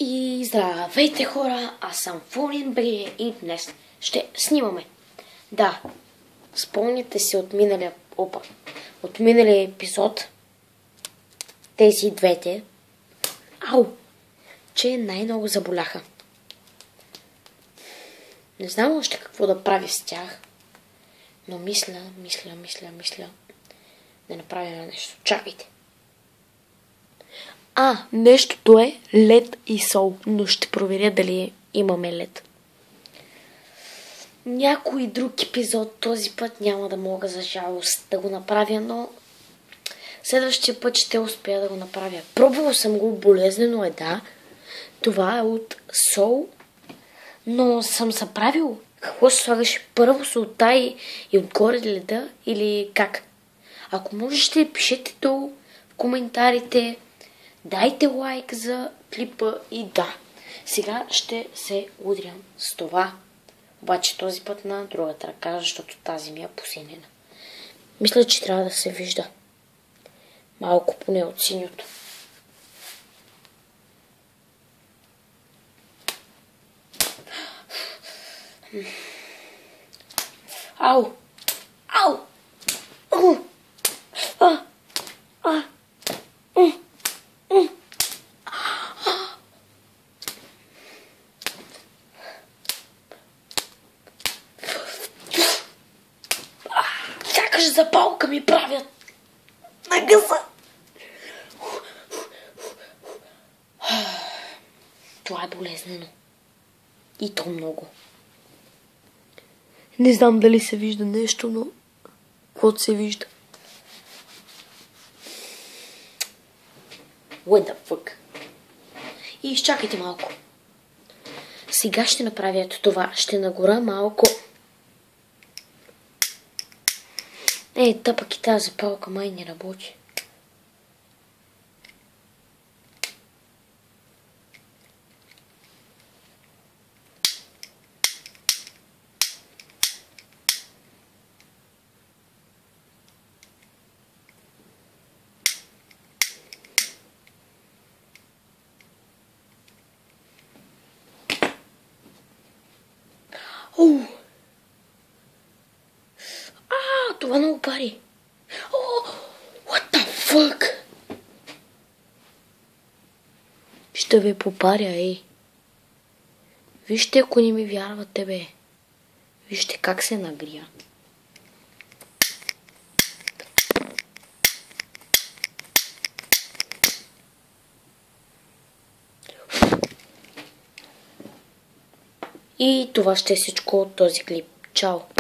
И здравейте хора, аз съм Фурин и днес ще снимаме. Да, спомняте си от миналия епизод, тези двете, че най-много заболяха. Не знам още какво да правя с тях, но мисля да направя нещо. Чакайте. Нещото е лед и сол, но ще проверя дали имаме лед. Някой друг епизод този път няма да мога за жалост да го направя, но следващия път ще успея да го направя. Пробвал съм го, болезнено е, да. Това е от сол, но съм съправил. Какво се слагаш? Първо солта и отгоре леда или как? Ако можете, пишете долу в коментарите. Дайте лайк за клипа и да, сега ще се удрям с това. Обаче този път на другата ръка, защото тази ми е посинена. Мисля, че трябва да се вижда. Малко поне от синьото. Ау! Сякаш запалка ми правят на гъса. Това е болезнено. И то много. Не знам дали се вижда нещо, но каквото се вижда. What the fuck? И изчакайте малко. Сега ще направя това. Ще нагора малко. Пък и тази запалка май не работи. Това много пари. What the fuck? Ще ви попаря, Вижте, ако не ми вярвате, бе. Вижте как се нагрия. И това ще е всичко от този клип. Чао!